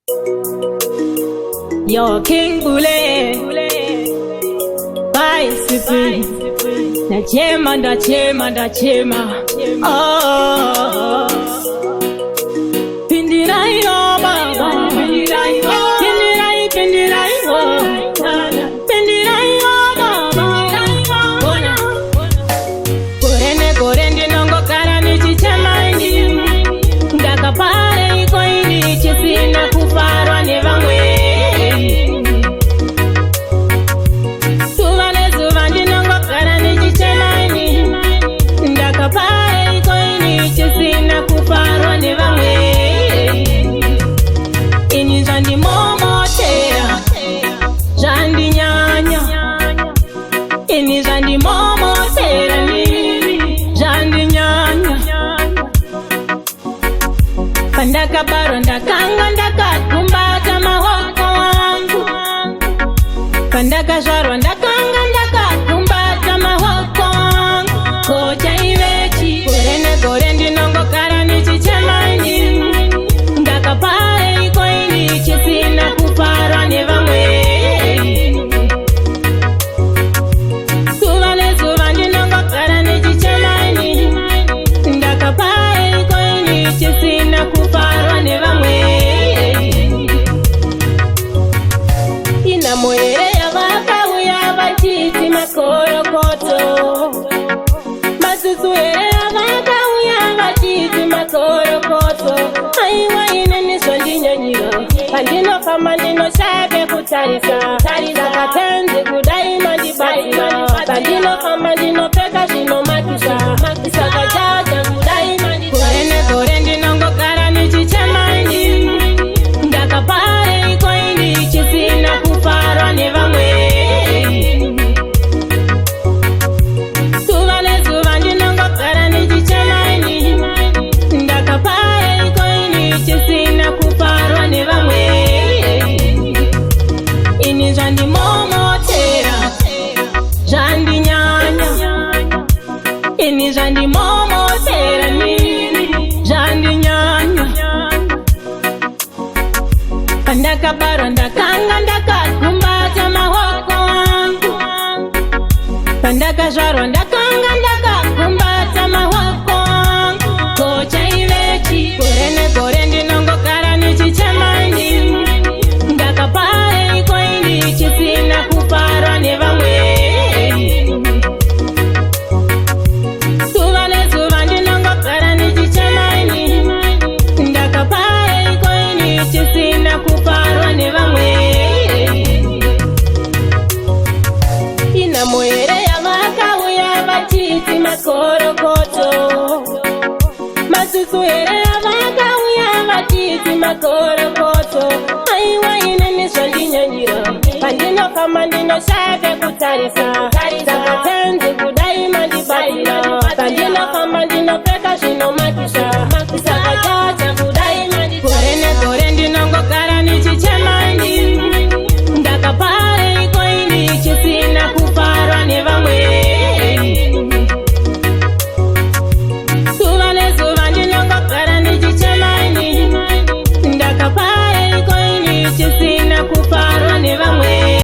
Yo King Bule Bye Sipi Da chema Oh Pindirai oh baba Pindirai oh Pindirai oh baba Korende nongo kara nichi chamaini Ndaka pare iko ini chisina kufarwa nevamwe Ndaka baro ndakanga ndakakumbata mahoko wangu Pandaka zvarwa ndakanga ndakakumbata mahoko wangu Kocha ivechi gore ndinongokara nichichemaini Ndakapare iko ini chisina kufarwa nevamwe Zuva nezuva ndinongokara nichichemaini Ndakapare iko ini chisina kufarwa nevamwe Ina moyere yavakauya vachiti makorokoto Masusu ere yavakauya vachiti makorokoto Aiwa ineniswa ndinyanyiro Pandinofamba ndinoshabe kutarisa Sakatenzi kudaima ndibatira Pandinofamba ndinopeka zvinomakisa Sakajaja kudaima ndibatira Gore ndinongokara nichichemaini Ndakapare iko ini chisina kufarwa nevamwe Zuva nezuva ndinongokara nichichemaini Ndakapare iko ini chisina kufarwa nevamwe Ini zvandimomotera zvandinyanya Ini zvandimomotera nini zvandinyanya Pandakabaro ndakanga ndakakumbata mahoko wangu Pandakazvarwa ndakanga ndakakumbata mahoko wangu Kocha ivechi gore ndinongokara nichichemaini Ndakapare iko ini chisina kufarwa nevamwe Zuva nezuva ndinongokara nichichemaini Ndakapare iko ini chisina kufarwa nevamwe Ina moyere yavakauya vachiti makorokoto Masusu ere yavakauya vachiti makorokoto Aiwa ineniswa ndinyanyiro Pandinofamba ndinoshabe kutarisa Sakatenzi kudaima ndibatira Pandinofamba ndinopeka zvinoma